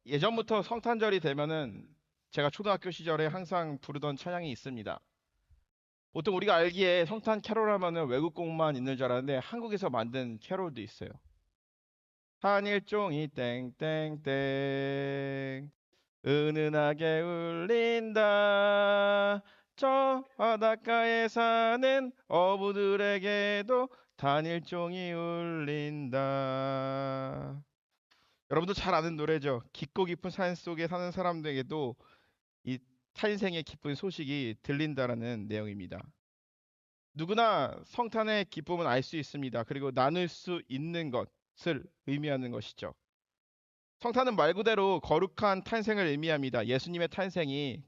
예전부터 성탄절이 되면은 제가 초등학교 시절에 항상 부르던 찬양이 있습니다. 보통 우리가 알기에 성탄 캐롤 하면은 외국 곡만 있는 줄 알았는데 한국에서 만든 캐롤도 있어요. 한일종이 땡땡땡 은은하게 울린다. 저 바닷가에 사는 어부들에게도 단일종이 울린다. 여러분도 잘 아는 노래죠. 깊고 깊은 산 속에 사는 사람들에게도 이 탄생의 기쁜 소식이 들린다라는 내용입니다. 누구나 성탄의 기쁨은 알 수 있습니다. 그리고 나눌 수 있는 것을 의미하는 것이죠. 성탄은 말 그대로 거룩한 탄생을 의미합니다. 예수님의 탄생이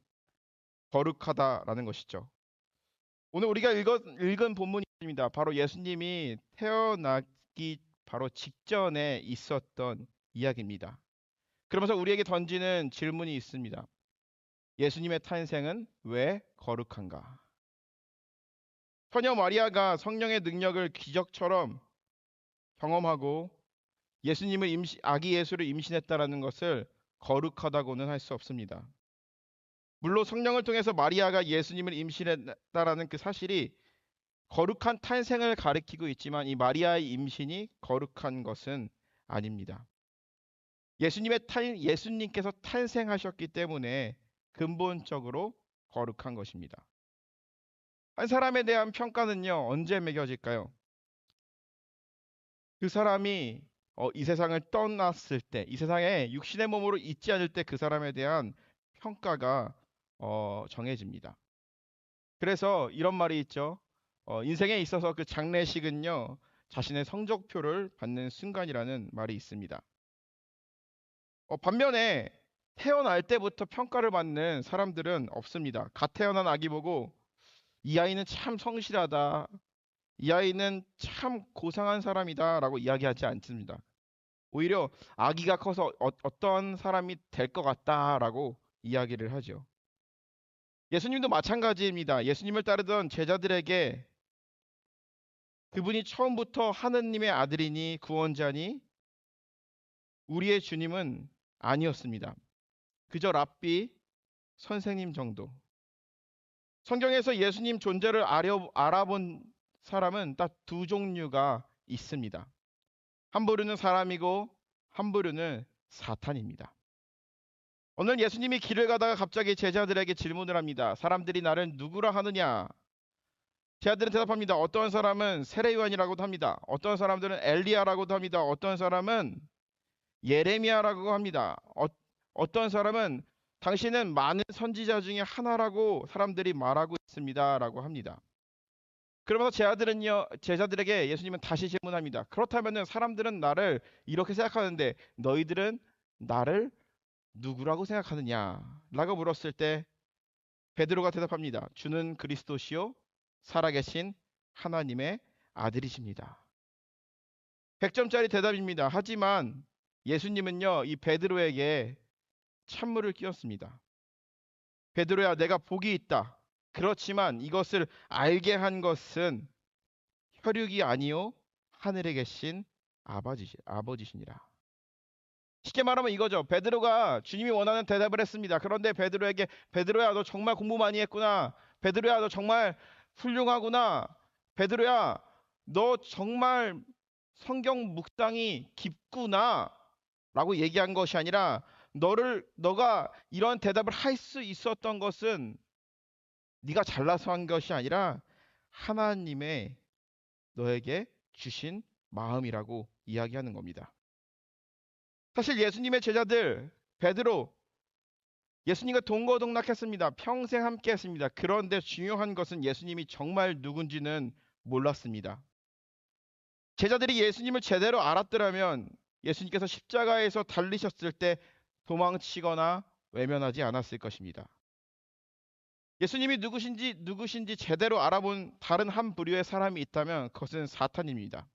거룩하다라는 것이죠. 오늘 우리가 읽은 본문이 있습니다. 바로 예수님이 태어나기 바로 직전에 있었던 이야기입니다. 그러면서 우리에게 던지는 질문이 있습니다. 예수님의 탄생은 왜 거룩한가? 처녀 마리아가 성령의 능력을 기적처럼 경험하고 예수님을 아기 예수를 임신했다라는 것을 거룩하다고는 할 수 없습니다. 물론 성령을 통해서 마리아가 예수님을 임신했다라는 그 사실이 거룩한 탄생을 가리키고 있지만 이 마리아의 임신이 거룩한 것은 아닙니다. 예수님께서 탄생하셨기 때문에 근본적으로 거룩한 것입니다. 한 사람에 대한 평가는요, 언제 매겨질까요? 그 사람이 이 세상을 떠났을 때, 이 세상에 육신의 몸으로 있지 않을 때 그 사람에 대한 평가가 정해집니다. 그래서 이런 말이 있죠. 인생에 있어서 그 장례식은요, 자신의 성적표를 받는 순간이라는 말이 있습니다. 반면에 태어날 때부터 평가를 받는 사람들은 없습니다. 갓 태어난 아기 보고 이 아이는 참 성실하다. 이 아이는 참 고상한 사람이다라고 이야기하지 않습니다. 오히려 아기가 커서 어떤 사람이 될 것 같다라고 이야기를 하죠. 예수님도 마찬가지입니다. 예수님을 따르던 제자들에게 그분이 처음부터 하느님의 아들이니 구원자니 우리의 주님은 아니었습니다. 그저 랍비 선생님 정도. 성경에서 예수님 존재를 알아본 사람은 딱 두 종류가 있습니다. 한 부류는 사람이고 한 부류는 사탄입니다. 오늘 예수님이 길을 가다가 갑자기 제자들에게 질문을 합니다. 사람들이 나를 누구라 하느냐? 제자들은 대답합니다. 어떤 사람은 세례요한이라고도 합니다. 어떤 사람들은 엘리야라고도 합니다. 어떤 사람은 예레미야라고 합니다. 어떤 사람은 당신은 많은 선지자 중에 하나라고 사람들이 말하고 있습니다라고 합니다. 그러면서 제자들에게 예수님은 다시 질문합니다. 그렇다면 사람들은 나를 이렇게 생각하는데 너희들은 나를 누구라고 생각하느냐? 라고 물었을 때 베드로가 대답합니다. 주는 그리스도시요 살아계신 하나님의 아들이십니다. 100점짜리 대답입니다. 하지만 예수님은요, 이 베드로에게 찬물을 끼얹습니다. 베드로야, 내가 복이 있다. 그렇지만 이것을 알게 한 것은 혈육이 아니요 하늘에 계신 아버지시니라. 쉽게 말하면 이거죠. 베드로가 주님이 원하는 대답을 했습니다. 그런데 베드로에게 베드로야, 너 정말 공부 많이 했구나. 베드로야, 너 정말 훌륭하구나. 베드로야, 너 정말 성경 묵상이 깊구나. 라고 얘기한 것이 아니라 너가 이런 대답을 할 수 있었던 것은 네가 잘나서 한 것이 아니라 하나님의 너에게 주신 마음이라고 이야기하는 겁니다. 사실 예수님의 제자들 베드로 예수님과 동거동락했습니다. 평생 함께했습니다. 그런데 중요한 것은 예수님이 정말 누군지는 몰랐습니다. 제자들이 예수님을 제대로 알았더라면 예수님께서 십자가에서 달리셨을 때 도망치거나 외면하지 않았을 것입니다. 예수님이 누구신지 제대로 알아본 다른 한 부류의 사람이 있다면 그것은 사탄입니다.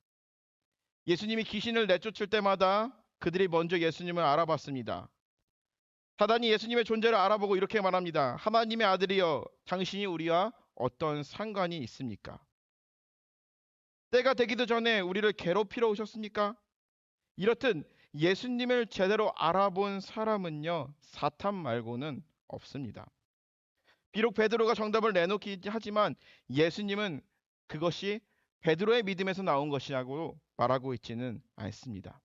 예수님이 귀신을 내쫓을 때마다 그들이 먼저 예수님을 알아봤습니다. 사단이 예수님의 존재를 알아보고 이렇게 말합니다. 하나님의 아들이여, 당신이 우리와 어떤 상관이 있습니까? 때가 되기도 전에 우리를 괴롭히러 오셨습니까? 이렇듯 예수님을 제대로 알아본 사람은요, 사탄 말고는 없습니다. 비록 베드로가 정답을 내놓긴 하지만 예수님은 그것이 베드로의 믿음에서 나온 것이라고 말하고 있지는 않습니다.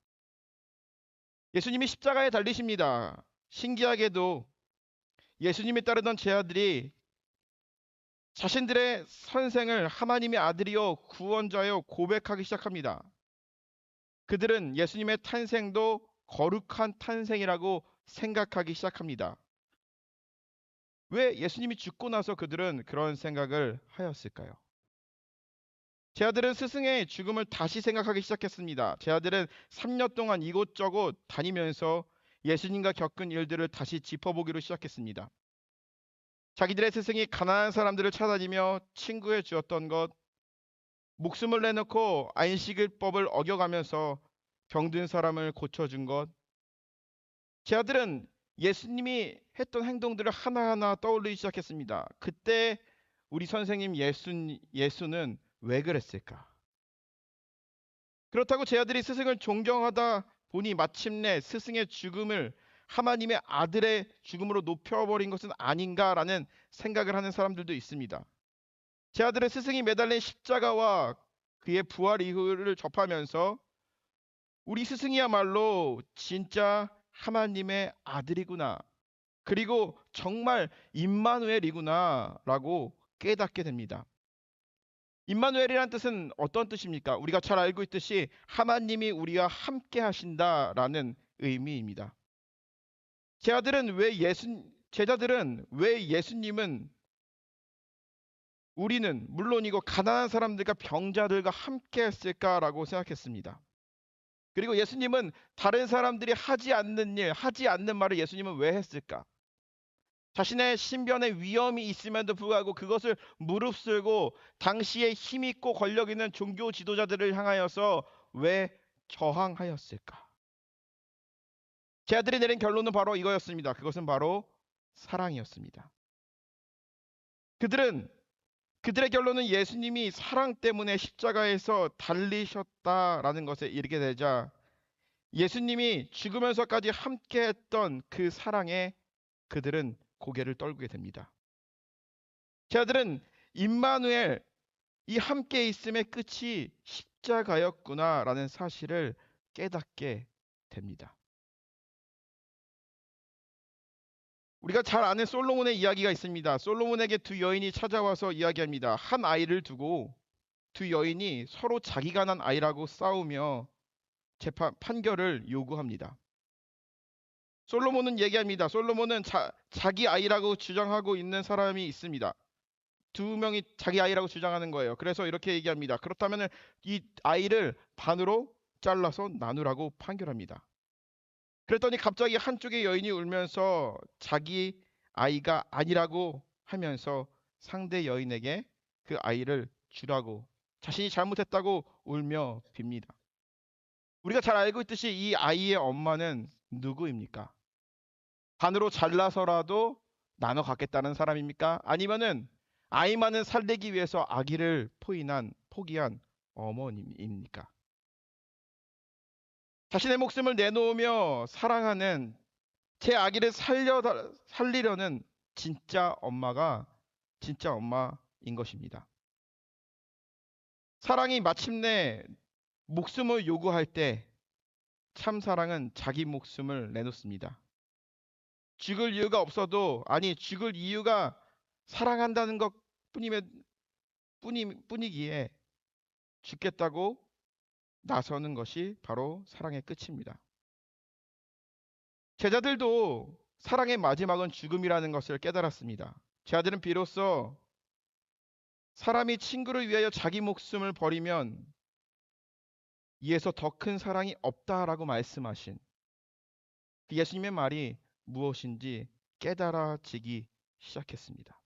예수님이 십자가에 달리십니다. 신기하게도 예수님이 따르던 제자들이 자신들의 선생을 하나님의 아들이요 구원자요 고백하기 시작합니다. 그들은 예수님의 탄생도 거룩한 탄생이라고 생각하기 시작합니다. 왜 예수님이 죽고 나서 그들은 그런 생각을 하였을까요? 제자들은 스승의 죽음을 다시 생각하기 시작했습니다. 제자들은 3년 동안 이곳저곳 다니면서 예수님과 겪은 일들을 다시 짚어보기로 시작했습니다. 자기들의 스승이 가난한 사람들을 찾아다니며 친구해 주었던 것, 목숨을 내놓고 안식일법을 어겨가면서 병든 사람을 고쳐준 것, 제자들은 예수님이 했던 행동들을 하나하나 떠올리기 시작했습니다. 그때 우리 선생님 예수는 왜 그랬을까? 그렇다고 제자들이 스승을 존경하다 보니 마침내 스승의 죽음을 하나님의 아들의 죽음으로 높여버린 것은 아닌가라는 생각을 하는 사람들도 있습니다. 제자들의 스승이 매달린 십자가와 그의 부활 이후를 접하면서 우리 스승이야말로 진짜 하나님의 아들이구나. 그리고 정말 임마누엘이구나라고 깨닫게 됩니다. 임마누엘이란 뜻은 어떤 뜻입니까? 우리가 잘 알고 있듯이 하나님이 우리와 함께 하신다라는 의미입니다. 제자들은 왜 예수님은 우리는 물론이고 가난한 사람들과 병자들과 함께 했을까라고 생각했습니다. 그리고 예수님은 다른 사람들이 하지 않는 일, 하지 않는 말을 예수님은 왜 했을까? 자신의 신변에 위험이 있음에도 불구하고 그것을 무릅쓰고 당시에 힘 있고 권력 있는 종교 지도자들을 향하여서 왜 저항하였을까? 제자들이 내린 결론은 바로 이거였습니다. 그것은 바로 사랑이었습니다. 그들의 결론은 예수님이 사랑 때문에 십자가에서 달리셨다라는 것에 이르게 되자 예수님이 죽으면서까지 함께했던 그 사랑에 그들은 고개를 떨구게 됩니다. 제자들은 임마누엘, 이 함께 있음의 끝이 십자가였구나라는 사실을 깨닫게 됩니다. 우리가 잘 아는 솔로몬의 이야기가 있습니다. 솔로몬에게 두 여인이 찾아와서 이야기합니다. 한 아이를 두고 두 여인이 서로 자기가 난 아이라고 싸우며 판결을 요구합니다. 솔로몬은 얘기합니다. 솔로몬은 자기 아이라고 주장하고 있는 사람이 있습니다. 두 명이 자기 아이라고 주장하는 거예요. 그래서 이렇게 얘기합니다. 그렇다면 이 아이를 반으로 잘라서 나누라고 판결합니다. 그랬더니 갑자기 한쪽의 여인이 울면서 자기 아이가 아니라고 하면서 상대 여인에게 그 아이를 주라고 자신이 잘못했다고 울며 빕니다. 우리가 잘 알고 있듯이 이 아이의 엄마는 누구입니까? 반으로 잘라서라도 나눠 갖겠다는 사람입니까? 아니면은 아이만은 살리기 위해서 아기를 포기한 어머님입니까? 자신의 목숨을 내놓으며 사랑하는 제 아기를 살리려는 진짜 엄마인 것입니다. 사랑이 마침내 목숨을 요구할 때 참 사랑은 자기 목숨을 내놓습니다. 죽을 이유가 없어도 죽을 이유가 사랑한다는 것 뿐이기에 죽겠다고 나서는 것이 바로 사랑의 끝입니다. 제자들도 사랑의 마지막은 죽음이라는 것을 깨달았습니다. 제자들은 비로소 사람이 친구를 위하여 자기 목숨을 버리면 이에서 더 큰 사랑이 없다라고 말씀하신 그 예수님의 말이 무엇인지 깨달아지기 시작했습니다.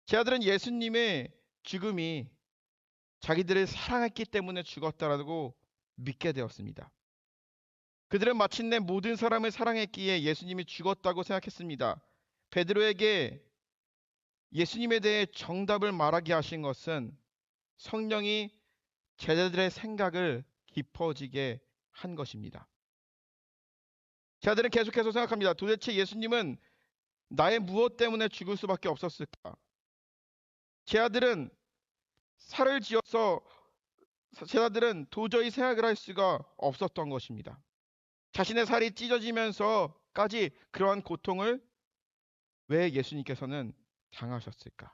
제자들은 예수님의 죽음이 자기들을 사랑했기 때문에 죽었다라고 믿게 되었습니다. 그들은 마침내 모든 사람을 사랑했기에 예수님이 죽었다고 생각했습니다. 베드로에게 예수님에 대해 정답을 말하게 하신 것은 성령이 제자들의 생각을 깊어지게 한 것입니다. 제 아들은 계속해서 생각합니다. 도대체 예수님은 나의 무엇 때문에 죽을 수밖에 없었을까? 제 아들은 살을 지어서 제 아들은 도저히 생각을 할 수가 없었던 것입니다. 자신의 살이 찢어지면서까지 그러한 고통을 왜 예수님께서는 당하셨을까?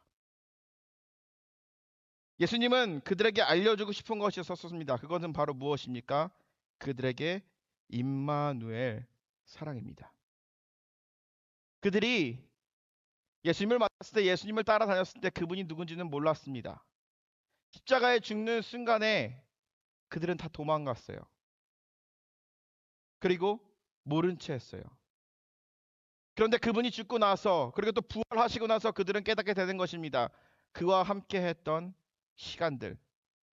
예수님은 그들에게 알려주고 싶은 것이 있었습니다. 그것은 바로 무엇입니까? 그들에게 임마누엘 사랑입니다. 그들이 예수님을 만났을 때, 예수님을 따라다녔을 때 그분이 누군지는 몰랐습니다. 십자가에 죽는 순간에 그들은 다 도망갔어요. 그리고 모른 채 했어요. 그런데 그분이 죽고 나서, 그리고 또 부활하시고 나서 그들은 깨닫게 되는 것입니다. 그와 함께 했던 시간들,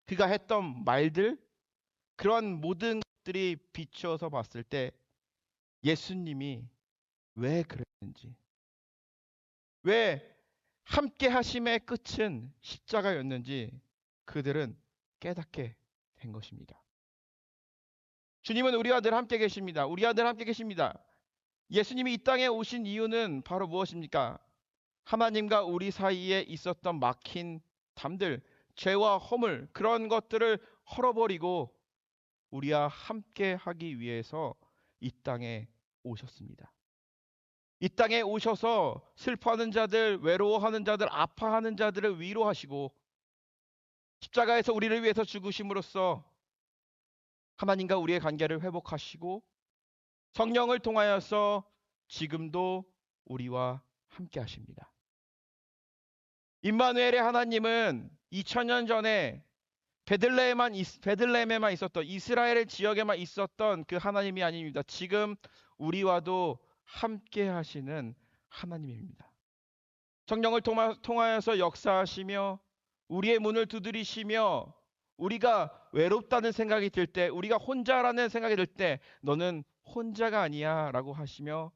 그가 했던 말들, 그런 모든 것들이 비추어서 봤을 때 예수님이 왜 그랬는지, 왜 함께 하심의 끝은 십자가였는지 그들은 깨닫게 된 것입니다. 주님은 우리와 늘 함께 계십니다. 우리와 늘 함께 계십니다. 예수님이 이 땅에 오신 이유는 바로 무엇입니까? 하나님과 우리 사이에 있었던 막힌 담들, 죄와 허물, 그런 것들을 헐어버리고 우리와 함께 하기 위해서 이 땅에 오셨습니다. 이 땅에 오셔서 슬퍼하는 자들, 외로워하는 자들, 아파하는 자들을 위로하시고 십자가에서 우리를 위해서 죽으심으로써 하나님과 우리의 관계를 회복하시고 성령을 통하여서 지금도 우리와 함께 하십니다. 임마누엘의 하나님은 2000년 전에 베들레헴에만 있었던, 이스라엘 지역에만 있었던 그 하나님이 아닙니다. 지금 우리와도 함께 하시는 하나님입니다. 성령을 통하여서 역사하시며 우리의 문을 두드리시며 우리가 외롭다는 생각이 들 때, 우리가 혼자라는 생각이 들 때 너는 혼자가 아니야 라고 하시며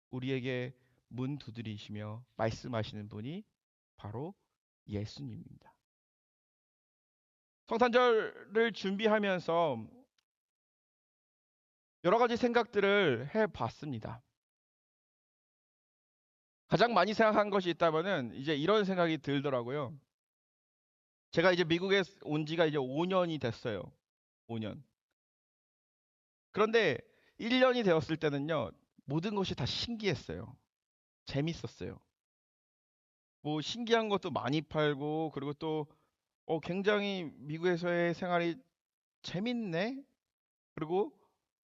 우리에게 문 두드리시며 말씀하시는 분이 바로 예수님입니다. 성탄절을 준비하면서 여러 가지 생각들을 해봤습니다. 가장 많이 생각한 것이 있다면은 이제 이런 생각이 들더라고요. 제가 이제 미국에 온 지가 이제 5년이 됐어요. 5년. 그런데 1년이 되었을 때는요, 모든 것이 다 신기했어요. 재밌었어요. 뭐 신기한 것도 많이 팔고, 그리고 또 굉장히 미국에서의 생활이 재밌네? 그리고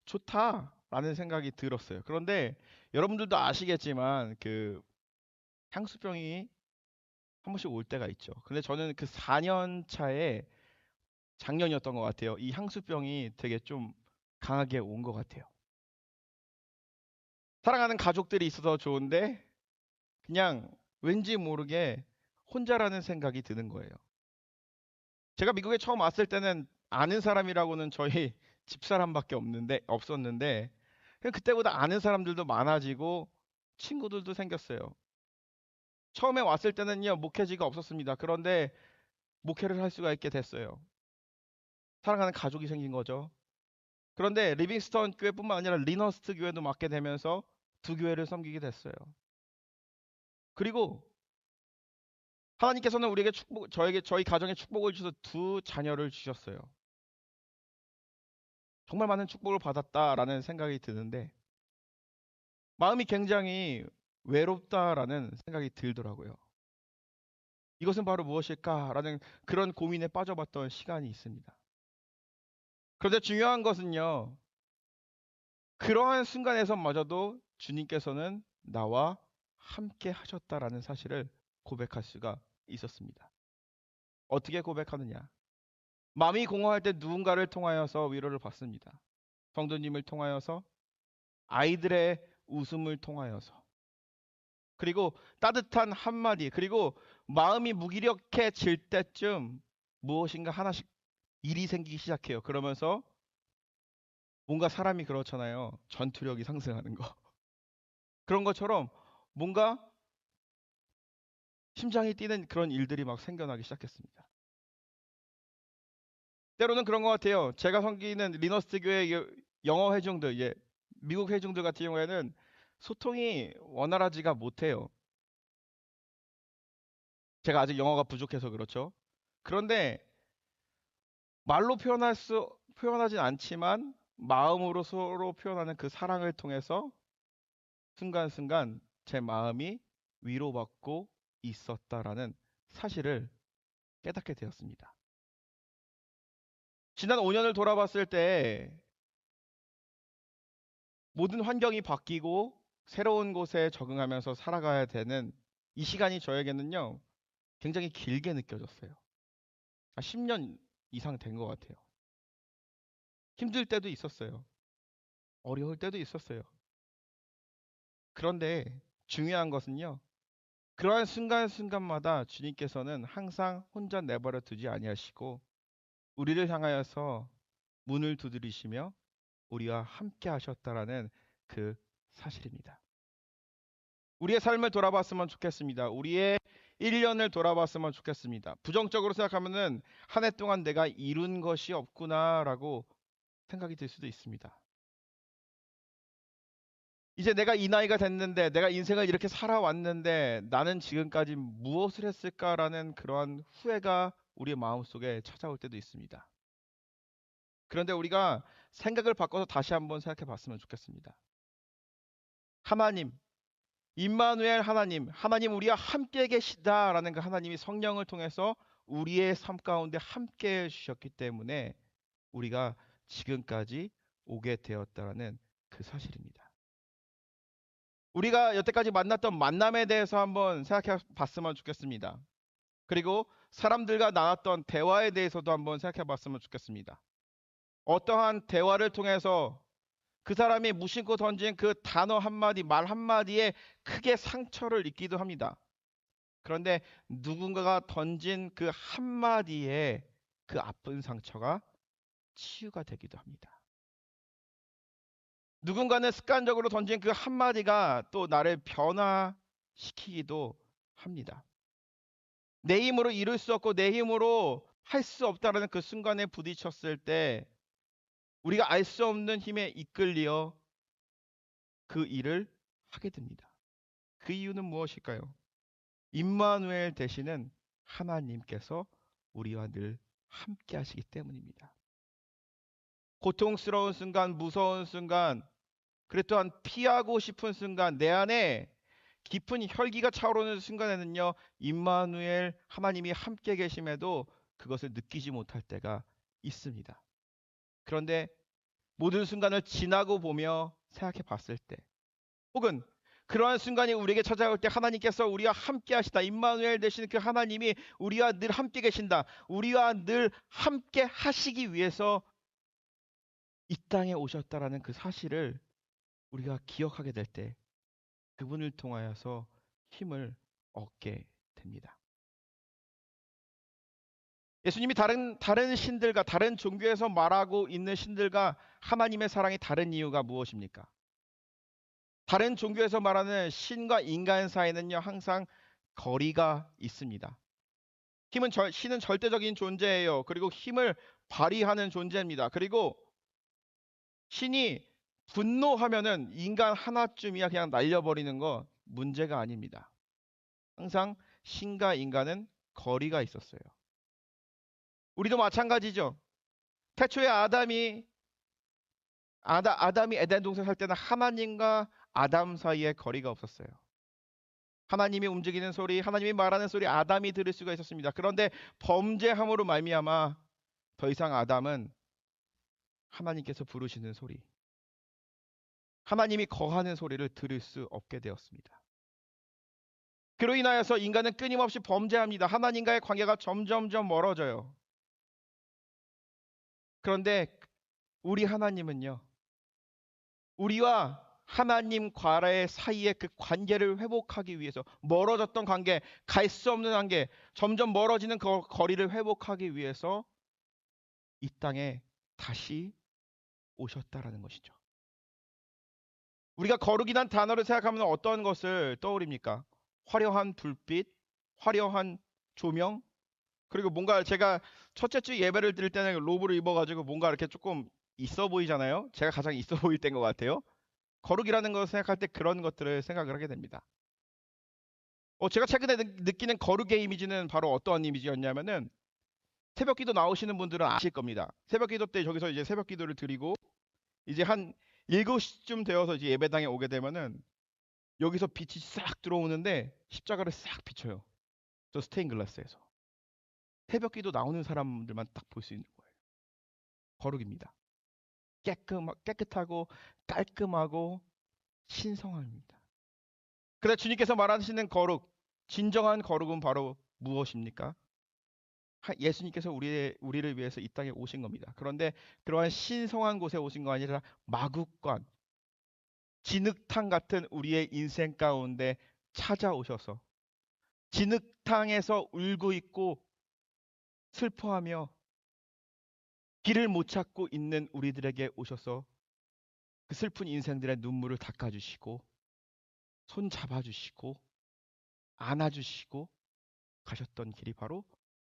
좋다라는 생각이 들었어요. 그런데 여러분들도 아시겠지만 그 향수병이 한 번씩 올 때가 있죠. 근데 저는 그 4년 차에 작년이었던 것 같아요. 이 향수병이 되게 좀 강하게 온 것 같아요. 사랑하는 가족들이 있어서 좋은데 그냥 왠지 모르게 혼자라는 생각이 드는 거예요. 제가 미국에 처음 왔을 때는 아는 사람이라고는 저희 집사람밖에 없었는데 그냥 그때보다 아는 사람들도 많아지고 친구들도 생겼어요. 처음에 왔을 때는요, 목회지가 없었습니다. 그런데 목회를 할 수가 있게 됐어요. 사랑하는 가족이 생긴 거죠. 그런데 리빙스턴 교회뿐만 아니라 리너스트 교회도 맡게 되면서 두 교회를 섬기게 됐어요. 그리고 하나님께서는 우리에게 저희 가정에 축복을 주셔서 두 자녀를 주셨어요. 정말 많은 축복을 받았다라는 생각이 드는데 마음이 굉장히 외롭다라는 생각이 들더라고요. 이것은 바로 무엇일까라는 그런 고민에 빠져봤던 시간이 있습니다. 그런데 중요한 것은요, 그러한 순간에서마저도 주님께서는 나와 함께 하셨다라는 사실을 고백할 수가 있었습니다. 어떻게 고백하느냐? 마음이 공허할 때 누군가를 통하여서 위로를 받습니다. 성도님을 통하여서, 아이들의 웃음을 통하여서, 그리고 따뜻한 한마디, 그리고 마음이 무기력해질 때쯤 무엇인가 하나씩 일이 생기기 시작해요. 그러면서 뭔가 사람이 그렇잖아요. 전투력이 상승하는 거. 그런 것처럼 뭔가 심장이 뛰는 그런 일들이 막 생겨나기 시작했습니다. 때로는 그런 것 같아요. 제가 섬기는 리너스트 교회 영어 회중들, 이제 미국 회중들 같은 경우에는 소통이 원활하지가 못해요. 제가 아직 영어가 부족해서 그렇죠. 그런데 말로 표현하진 않지만 마음으로 서로 표현하는 그 사랑을 통해서 순간순간 제 마음이 위로받고 있었다라는 사실을 깨닫게 되었습니다. 지난 5년을 돌아봤을 때 모든 환경이 바뀌고 새로운 곳에 적응하면서 살아가야 되는 이 시간이 저에게는요, 굉장히 길게 느껴졌어요. 10년 이상 된 것 같아요. 힘들 때도 있었어요. 어려울 때도 있었어요. 그런데 중요한 것은요, 그러한 순간순간마다 주님께서는 항상 혼자 내버려 두지 아니하시고 우리를 향하여서 문을 두드리시며 우리와 함께 하셨다라는 그 사실입니다. 우리의 삶을 돌아봤으면 좋겠습니다. 우리의 1년을 돌아봤으면 좋겠습니다. 부정적으로 생각하면은 한 해 동안 내가 이룬 것이 없구나라고 생각이 들 수도 있습니다. 이제 내가 이 나이가 됐는데 내가 인생을 이렇게 살아왔는데 나는 지금까지 무엇을 했을까라는 그러한 후회가 우리의 마음속에 찾아올 때도 있습니다. 그런데 우리가 생각을 바꿔서 다시 한번 생각해 봤으면 좋겠습니다. 하나님, 임마누엘 하나님, 하나님 우리와 함께 계시다라는 그 하나님이 성령을 통해서 우리의 삶 가운데 함께 해 주셨기 때문에 우리가 지금까지 오게 되었다라는 그 사실입니다. 우리가 여태까지 만났던 만남에 대해서 한번 생각해 봤으면 좋겠습니다. 그리고 사람들과 나눴던 대화에 대해서도 한번 생각해 봤으면 좋겠습니다. 어떠한 대화를 통해서 그 사람이 무심코 던진 그 단어 한마디, 말 한마디에 크게 상처를 입기도 합니다. 그런데 누군가가 던진 그 한마디에 그 아픈 상처가 치유가 되기도 합니다. 누군가는 습관적으로 던진 그 한마디가 또 나를 변화시키기도 합니다. 내 힘으로 이룰 수 없고 내 힘으로 할 수 없다라는 그 순간에 부딪혔을 때 우리가 알 수 없는 힘에 이끌려 그 일을 하게 됩니다. 그 이유는 무엇일까요? 임마누엘 되시는 하나님께서 우리와 늘 함께 하시기 때문입니다. 고통스러운 순간, 무서운 순간, 그래 또한 피하고 싶은 순간, 내 안에 깊은 혈기가 차오르는 순간에는요, 임마누엘 하나님이 함께 계심에도 그것을 느끼지 못할 때가 있습니다. 그런데 모든 순간을 지나고 보며 생각해 봤을 때, 혹은 그러한 순간이 우리에게 찾아올 때 하나님께서 우리와 함께 하시다. 임마누엘 되시는 그 하나님이 우리와 늘 함께 계신다. 우리와 늘 함께 하시기 위해서 이 땅에 오셨다라는 그 사실을 우리가 기억하게 될 때 그분을 통하여서 힘을 얻게 됩니다. 예수님이 다른 신들과 다른 종교에서 말하고 있는 신들과 하나님의 사랑이 다른 이유가 무엇입니까? 다른 종교에서 말하는 신과 인간 사이는요, 항상 거리가 있습니다. 신은 절대적인 존재예요. 그리고 힘을 발휘하는 존재입니다. 그리고 신이 분노하면은 인간 하나쯤이야 그냥 날려버리는 거 문제가 아닙니다. 항상 신과 인간은 거리가 있었어요. 우리도 마찬가지죠. 태초에 아담이 에덴 동산 살 때는 하나님과 아담 사이에 거리가 없었어요. 하나님이 움직이는 소리, 하나님이 말하는 소리 아담이 들을 수가 있었습니다. 그런데 범죄함으로 말미암아 더 이상 아담은 하나님께서 부르시는 소리, 하나님이 거하는 소리를 들을 수 없게 되었습니다. 그로 인하여서 인간은 끊임없이 범죄합니다. 하나님과의 관계가 점점점 멀어져요. 그런데 우리 하나님은요, 우리와 하나님과의 사이의 그 관계를 회복하기 위해서 멀어졌던 관계, 갈 수 없는 관계, 점점 멀어지는 그 거리를 회복하기 위해서 이 땅에 다시 오셨다라는 것이죠. 우리가 거룩이란 단어를 생각하면 어떤 것을 떠올립니까? 화려한 불빛, 화려한 조명, 그리고 뭔가 제가 첫째 주 예배를 드릴 때는 로브를 입어가지고 뭔가 이렇게 조금 있어 보이잖아요. 제가 가장 있어 보일 때인 것 같아요. 거룩이라는 것을 생각할 때 그런 것들을 생각을 하게 됩니다. 제가 최근에 느끼는 거룩의 이미지는 바로 어떠한 이미지였냐면은 새벽 기도 나오시는 분들은 아실 겁니다. 새벽 기도 때 저기서 이제 새벽 기도를 드리고 이제 한 7시쯤 되어서 이제 예배당에 오게 되면은 여기서 빛이 싹 들어오는데 십자가를 싹 비춰요. 저 스테인 글라스에서. 새벽 기도 나오는 사람들만 딱 볼 수 있는 거예요. 거룩입니다. 깨끗하고 깔끔하고 신성합니다. 그래서 주님께서 말하시는 거룩, 진정한 거룩은 바로 무엇입니까? 예수님께서 우리를 위해서 이 땅에 오신 겁니다. 그런데 그러한 신성한 곳에 오신 거 아니라 마국간, 진흙탕 같은 우리의 인생 가운데 찾아오셔서 진흙탕에서 울고 있고 슬퍼하며 길을 못 찾고 있는 우리들에게 오셔서 그 슬픈 인생들의 눈물을 닦아주시고 손 잡아주시고 안아주시고 가셨던 길이 바로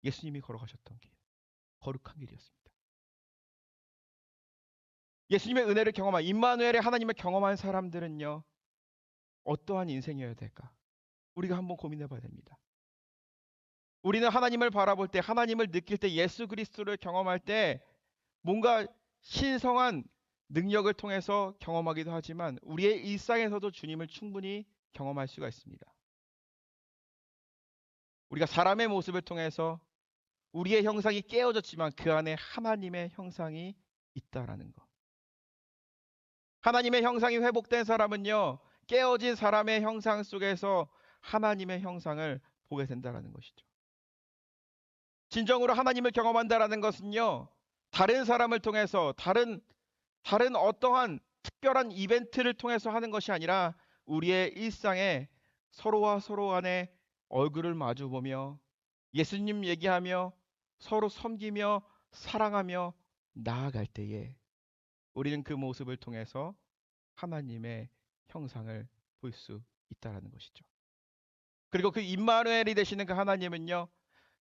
예수님이 걸어가셨던 길, 거룩한 길이었습니다. 예수님의 은혜를 경험한 임마누엘의 하나님을 경험한 사람들은요, 어떠한 인생이어야 될까? 우리가 한번 고민해 봐야 됩니다. 우리는 하나님을 바라볼 때, 하나님을 느낄 때, 예수 그리스도를 경험할 때 뭔가 신성한 능력을 통해서 경험하기도 하지만 우리의 일상에서도 주님을 충분히 경험할 수가 있습니다. 우리가 사람의 모습을 통해서 우리의 형상이 깨어졌지만 그 안에 하나님의 형상이 있다라는 것. 하나님의 형상이 회복된 사람은요, 깨어진 사람의 형상 속에서 하나님의 형상을 보게 된다라는 것이죠. 진정으로 하나님을 경험한다라는 것은요, 다른 사람을 통해서, 다른 어떠한 특별한 이벤트를 통해서 하는 것이 아니라 우리의 일상에 서로와 서로 간에 얼굴을 마주보며 예수님 얘기하며 서로 섬기며 사랑하며 나아갈 때에 우리는 그 모습을 통해서 하나님의 형상을 볼 수 있다라는 것이죠. 그리고 그 임마누엘이 되시는 그 하나님은요,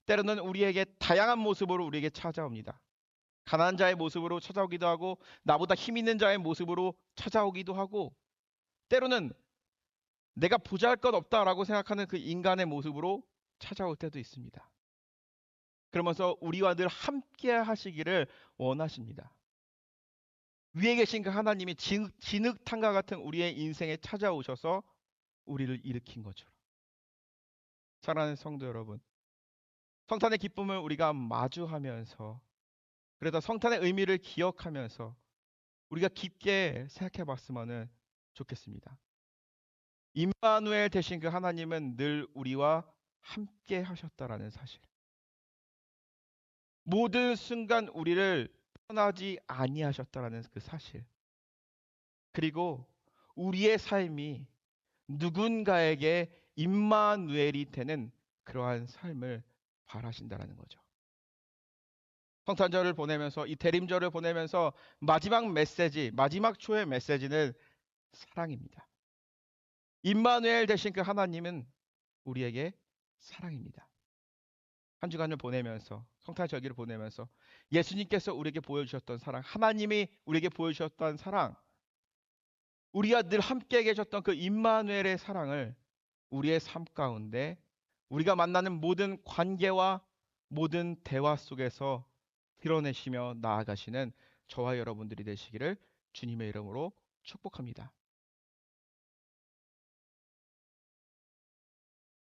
때로는 우리에게 다양한 모습으로 우리에게 찾아옵니다. 가난한 자의 모습으로 찾아오기도 하고, 나보다 힘 있는 자의 모습으로 찾아오기도 하고, 때로는 내가 보잘것없다라고 생각하는 그 인간의 모습으로 찾아올 때도 있습니다. 그러면서 우리와 늘 함께 하시기를 원하십니다. 위에 계신 그 하나님이 진흙탕과 같은 우리의 인생에 찾아오셔서 우리를 일으킨 것처럼. 사랑하는 성도 여러분, 성탄의 기쁨을 우리가 마주하면서, 그래서 성탄의 의미를 기억하면서 우리가 깊게 생각해 봤으면 좋겠습니다. 임마누엘 되신 그 하나님은 늘 우리와 함께 하셨다라는 사실. 모든 순간 우리를 떠나지 아니하셨다라는 그 사실. 그리고 우리의 삶이 누군가에게 임마누엘이 되는 그러한 삶을 바라신다라는 거죠. 성탄절을 보내면서 이 대림절을 보내면서 마지막 메시지, 마지막 초의 메시지는 사랑입니다. 임마누엘 되신 그 하나님은 우리에게 사랑입니다. 한 주간을 보내면서 성탄절기를 보내면서 예수님께서 우리에게 보여주셨던 사랑, 하나님이 우리에게 보여주셨던 사랑, 우리와 늘 함께 계셨던 그 임마누엘의 사랑을 우리의 삶 가운데 우리가 만나는 모든 관계와 모든 대화 속에서 드러내시며 나아가시는 저와 여러분들이 되시기를 주님의 이름으로 축복합니다.